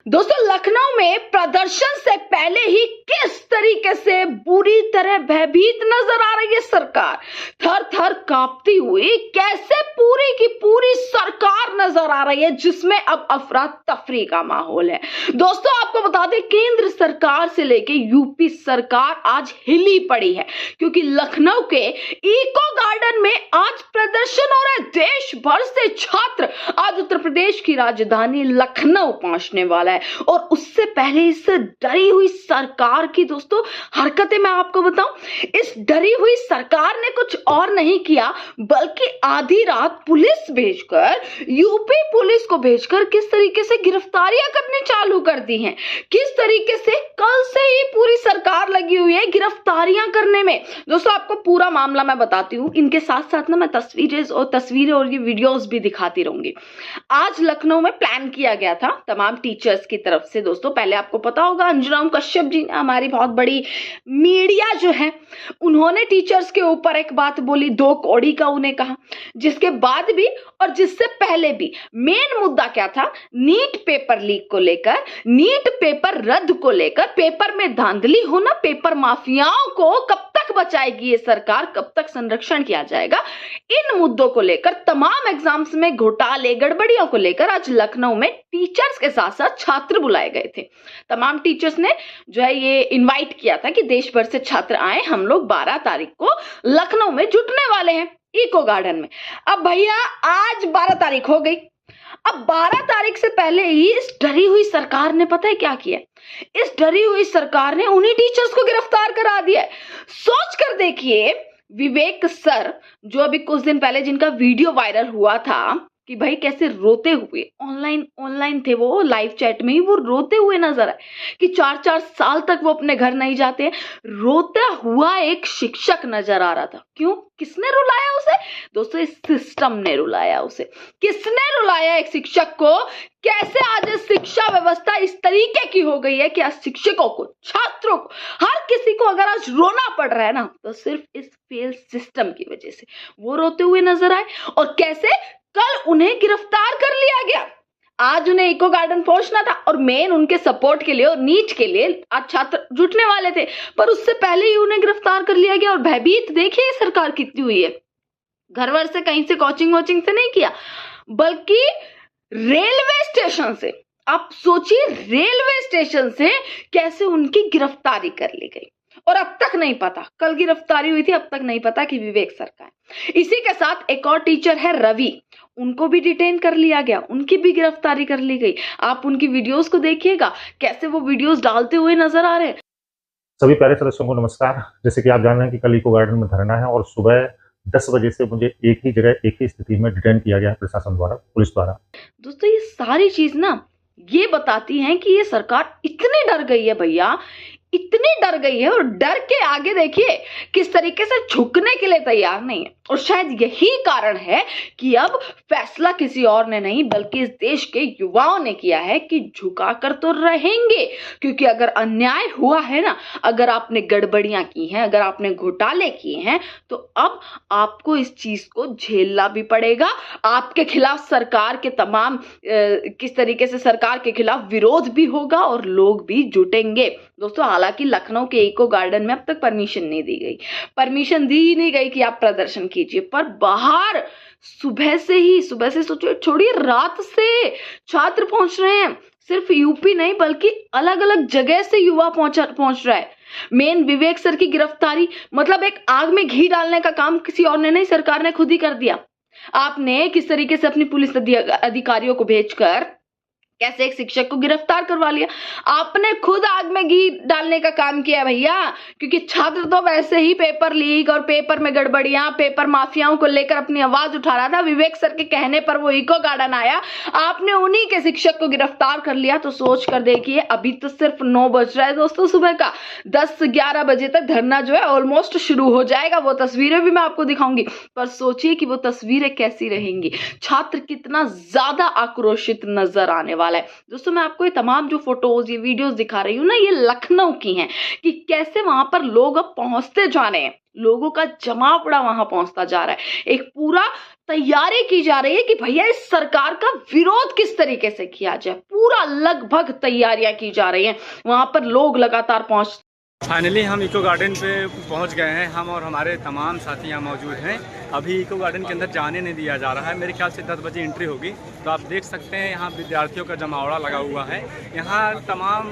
दोस्तों, लखनऊ में प्रदर्शन से पहले ही किस तरीके से बुरी तरह भयभीत नजर आ रही है सरकार, थर थर कांपती हुई कैसे पूरी की पूरी सरकार नजर आ रही है, जिसमें अब अफरा तफरी का माहौल है। दोस्तों, आपको बता दें, केंद्र सरकार से लेके यूपी सरकार आज हिली पड़ी है, क्योंकि लखनऊ के इको गार्डन में आज प्रदर्शन हो रहा है। देश भर से छात्र आज उत्तर प्रदेश की राजधानी लखनऊ पहुंचने वाला है। और उससे पहले इस डरी हुई सरकार की दोस्तों हरकतें मैं आपको बताऊं, इस डरी हुई सरकार ने कुछ और नहीं किया बल्कि आधी रात पुलिस भेजकर, यूपी पुलिस को भेजकर किस तरीके से गिरफ्तारियां करनी चालू कर दी हैं। किस तरीके से कल से ही पूरी सरकार लगी हुई है गिरफ्तारियां करने में। दोस्तों, आपको पूरा मामला मैं बताती हूँ, इनके साथ साथ ना मैं तस्वीरें और ये वीडियोस भी दिखाती रहूंगी। आज लखनऊ में प्लान किया गया था तमाम टीचर्स की तरफ से। दोस्तों, पहले आपको पता होगा, अंजुम कश्यप जी ने, हमारी बहुत बड़ी मीडिया जो है, उन्होंने टीचर्स के ऊपर एक बात बोली, 2 कौड़ी का उन्हें कहा। जिसके बाद भी और जिससे पहले भी मेन मुद्दा क्या था, नीट पेपर लीक को लेकर, नीट पेपर रद्द को लेकर, पेपर में धांधली होना, पेपर माफियाओं को कब तक बचाएगी ये सरकार, कब तक संरक्षण किया जाएगा, इन मुद्दों को लेकर, तमाम एग्जाम्स में घोटाले गड़बड़ियों को लेकर आज लखनऊ में टीचर्स के साथ साथ छात्र बुलाए गए थे। तमाम टीचर्स ने जो है ये इनवाइट किया था कि देश भर से छात्र आए, हम लोग 12 तारीख को लखनऊ में जुटने वाले हैं इको गार्डन में। अब भैया आज 12 तारीख हो गई। अब 12 तारीख से पहले ही इस डरी हुई सरकार ने पता है क्या किया, इस डरी हुई सरकार ने उन्हीं टीचर्स को गिरफ्तार करा दिया है। सोच कर देखिए, विवेक सर जो अभी कुछ दिन पहले जिनका वीडियो वायरल हुआ था कि भाई कैसे रोते हुए ऑनलाइन थे, वो लाइव चैट में ही वो रोते हुए नजर आए कि 4-4 साल तक वो अपने घर नहीं जाते। रोता हुआ एक शिक्षक नजर आ रहा था। क्यों? किसने रुलाया उसे? दोस्तों, इस सिस्टम ने रुलाया उसे। किसने रुलाया एक शिक्षक को? कैसे आज शिक्षा व्यवस्था इस तरीके की हो गई है कि आज शिक्षकों को, छात्रों को, हर किसी को अगर आज रोना पड़ रहा है ना, तो सिर्फ इस फेल सिस्टम की वजह से वो रोते हुए नजर आए। और कैसे कल उन्हें गिरफ्तार कर लिया गया। आज उन्हें इको गार्डन पहुंचना था और मेन उनके सपोर्ट के लिए और नीट के लिए आज छात्र जुटने वाले थे, पर उससे पहले ही उन्हें गिरफ्तार कर लिया गया। और भयभीत देखिए सरकार कितनी हुई है। घर वर से, कहीं से कोचिंग वोचिंग से नहीं किया, बल्कि रेलवे स्टेशन से। आप सोचिए, रेलवे स्टेशन से कैसे उनकी गिरफ्तारी कर ली गई। और अब तक नहीं पता, कल गिरफ्तारी हुई थी, अब तक नहीं पता कि विवेक सर का है। इसी के साथ एक और टीचर है रवि, उनको भी डिटेन कर लिया गया, उनकी भी गिरफ्तारी कर ली गई। आप उनकी वीडियोस को देखिएगा, कैसे वो वीडियोस डालते हुए नजर आ रहे हैं। सभी प्यारे सदस्यों को नमस्कार। जैसे कि आप जान रहे हैं कि कल इको गार्डन में धरना है और सुबह 10 बजे से मुझे एक ही जगह, एक ही स्थिति में डिटेन किया गया है प्रशासन द्वारा, पुलिस द्वारा। दोस्तों, ये सारी चीज ना ये बताती हैं कि ये सरकार इतनी डर गई है भैया, इतनी डर गई है। और डर के आगे देखिए किस तरीके से झुकने के लिए तैयार नहीं है। और शायद यही कारण है कि अब फैसला किसी और ने नहीं बल्कि इस देश के युवाओं ने किया है कि झुका कर तो रहेंगे। क्योंकि अगर अन्याय हुआ है ना, अगर आपने गड़बड़ियां की हैं, अगर आपने घोटाले किए हैं, तो अब आपको इस चीज को झेलना भी पड़ेगा। आपके खिलाफ सरकार के तमाम किस तरीके से सरकार के खिलाफ विरोध भी होगा और लोग भी जुटेंगे। दोस्तों, हालांकि लखनऊ के इको गार्डन में अब तक परमिशन नहीं दी गई, परमिशन दी नहीं गई कि आप प्रदर्शन कीजिए, पर बाहर सुबह से सोचिए, छोड़िए रात से छात्र पहुंच रहे हैं। सिर्फ यूपी नहीं बल्कि अलग अलग जगह से युवा पहुंच रहा है। मेन विवेक सर की गिरफ्तारी मतलब एक आग में घी डालने का काम किसी और ने नहीं, सरकार ने खुद ही कर दिया। आपने किस तरीके से अपनी पुलिस अधिकारियों को भेजकर कैसे एक शिक्षक को गिरफ्तार करवा लिया। आपने खुद आग में घी डालने का काम किया भैया, क्योंकि छात्र तो वैसे ही पेपर लीक और पेपर में गड़बड़ियां, पेपर माफियाओं को लेकर अपनी आवाज उठा रहा था। विवेक सर के कहने पर वो इको गार्डन आया, आपने उन्हीं के शिक्षक को गिरफ्तार कर लिया। तो सोच कर देखिए, अभी तो सिर्फ 9 बज रहा है दोस्तों सुबह का, 10-11 बजे तक धरना जो है ऑलमोस्ट शुरू हो जाएगा। वो तस्वीरें भी मैं आपको दिखाऊंगी, पर सोचिए कि वो तस्वीरें कैसी रहेंगी, छात्र कितना ज्यादा आक्रोशित नजर आने वाला है। दोस्तों, मैं आपको ये तमाम जो फोटोज, ये वीडियोस दिखा रही हूँ ना, ये लखनऊ की हैं कि कैसे वहां पर लोग अब पहुंचते जा रहे हैं। लोगों का जमावड़ा वहां पहुंचता जा रहा है। एक पूरा तैयारी की जा रही है कि भैया इस सरकार का विरोध किस तरीके से किया जाए। पूरा लगभग तैयारियां की जा रही हैं। वहां पर लोग लगातार पहुंच फाइनली हम इको गार्डन पे पहुंच गए हैं। हम और हमारे तमाम साथी यहाँ मौजूद हैं। अभी इको गार्डन के अंदर जाने नहीं दिया जा रहा है। मेरे ख्याल से 10 बजे एंट्री होगी। तो आप देख सकते हैं यहाँ विद्यार्थियों का जमावड़ा लगा हुआ है। यहाँ तमाम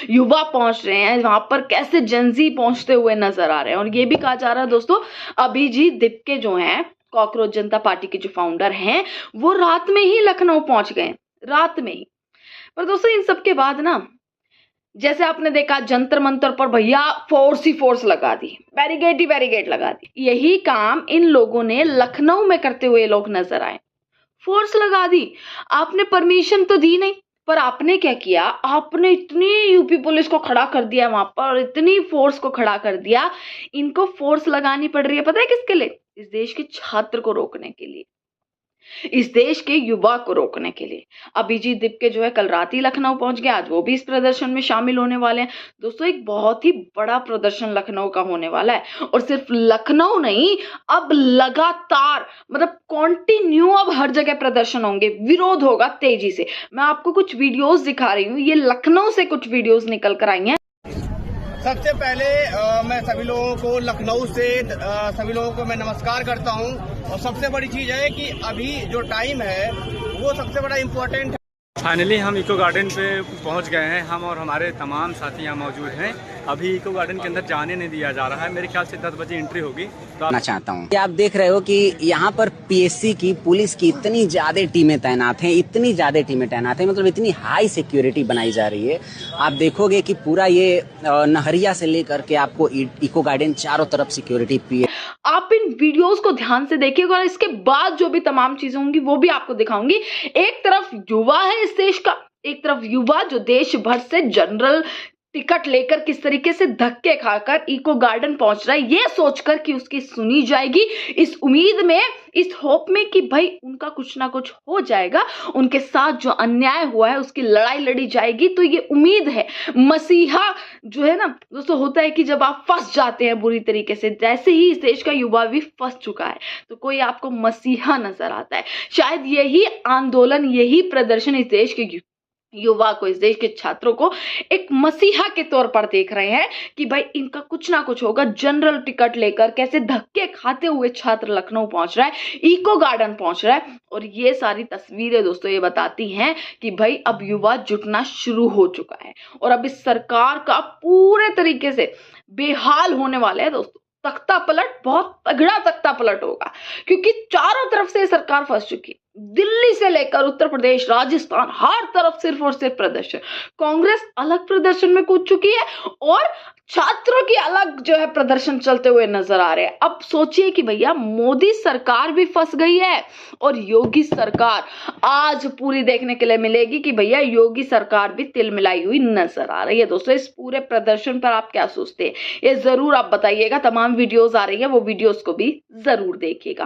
युवा पहुंच रहे हैं। वहां पर कैसे जनजी पहुंचते हुए नजर आ रहे हैं। और ये भी कहा जा रहा है दोस्तों, अभिजीत दीपके जो हैं, कॉकरोच जनता पार्टी के जो फाउंडर हैं, वो रात में ही लखनऊ पहुंच गए, रात में ही। पर दोस्तों इन सब के बाद ना, जैसे आपने देखा जंतर मंतर पर भैया फोर्स ही फोर्स लगा दी, बैरिकेड ही बैरिकेड लगा दी। यही काम इन लोगों ने लखनऊ में करते हुए लोग नजर आए। फोर्स लगा दी। आपने परमिशन तो दी नहीं, पर आपने क्या किया, आपने इतनी यूपी पुलिस को खड़ा कर दिया वहां पर, इतनी फोर्स को खड़ा कर दिया। इनको फोर्स लगानी पड़ रही है, पता है किसके लिए? इस देश के छात्र को रोकने के लिए, इस देश के युवा को रोकने के लिए। अभिजीत दीपके जो है कल रात ही लखनऊ पहुंच गया। आज वो भी इस प्रदर्शन में शामिल होने वाले हैं। दोस्तों एक बहुत ही बड़ा प्रदर्शन लखनऊ का होने वाला है। और सिर्फ लखनऊ नहीं, अब लगातार मतलब कॉन्टिन्यू अब हर जगह प्रदर्शन होंगे, विरोध होगा तेजी से। मैं आपको कुछ वीडियोस दिखा रही हूँ। ये लखनऊ से कुछ वीडियोस निकल कर आई हैं। सबसे पहले मैं सभी लोगों को लखनऊ से सभी लोगों को मैं नमस्कार करता हूं। और सबसे बड़ी चीज है कि अभी जो टाइम है वो सबसे बड़ा इम्पोर्टेंट है। फाइनली हम इको गार्डन पे पहुंच गए हैं। हम और हमारे तमाम साथी यहाँ मौजूद हैं। अभी इको गार्डन के अंदर जाने नहीं दिया जा रहा है। मेरे ख्याल से 10 बजे एंट्री होगी। तो मैं चाहता हूँ कि आप देख रहे हो कि यहाँ पर पीएससी की, पुलिस की इतनी ज्यादा टीमें तैनात हैं, इतनी ज्यादा टीमें तैनात हैं, मतलब इतनी हाई सिक्योरिटी बनाई जा रही है। आप देखोगे कि पूरा ये नहरिया से लेकर के आपको इको गार्डन चारों तरफ सिक्योरिटी। आप इन वीडियोस को ध्यान से देखिएगा और इसके बाद जो भी तमाम चीजें होंगी वो भी आपको दिखाऊंगी। एक तरफ युवा है इस देश का, एक तरफ युवा जो देश भर से जनरल टिकट लेकर किस तरीके से धक्के खाकर इको गार्डन पहुंच रहा है, ये सोचकर कि उसकी सुनी जाएगी, इस उम्मीद में, इस होप में कि भाई उनका कुछ ना कुछ हो जाएगा, उनके साथ जो अन्याय हुआ है उसकी लड़ाई लड़ी जाएगी। तो ये उम्मीद है। मसीहा जो है ना दोस्तों, होता है कि जब आप फंस जाते हैं बुरी तरीके से, जैसे ही इस देश का युवा भी फंस चुका है तो कोई आपको मसीहा नजर आता है। शायद यही आंदोलन, यही प्रदर्शन इस देश के युवा को, इस देश के छात्रों को एक मसीहा के तौर पर देख रहे हैं कि भाई इनका कुछ ना कुछ होगा। जनरल टिकट लेकर कैसे धक्के खाते हुए छात्र लखनऊ पहुंच रहा है, इको गार्डन पहुंच रहा है। और ये सारी तस्वीरें दोस्तों ये बताती हैं कि भाई अब युवा जुटना शुरू हो चुका है और अब इस सरकार का पूरे तरीके से बेहाल होने वाले हैं दोस्तों। तख्ता पलट, बहुत तगड़ा तख्ता पलट होगा, क्योंकि चारों तरफ से सरकार फंस चुकी है। दिल्ली से लेकर उत्तर प्रदेश, राजस्थान, हर तरफ सिर्फ और सिर्फ प्रदर्शन। कांग्रेस अलग प्रदर्शन में कूद चुकी है और छात्रों की अलग जो है प्रदर्शन चलते हुए नजर आ रहे हैं। अब सोचिए कि भैया मोदी सरकार भी फंस गई है और योगी सरकार आज पूरी देखने के लिए मिलेगी कि भैया योगी सरकार भी तिलमिलाई हुई नजर आ रही है। दोस्तों इस पूरे प्रदर्शन पर आप क्या सोचते हैं, ये जरूर आप बताइएगा। तमाम वीडियोस आ रही है, वो वीडियोस को भी जरूर देखिएगा।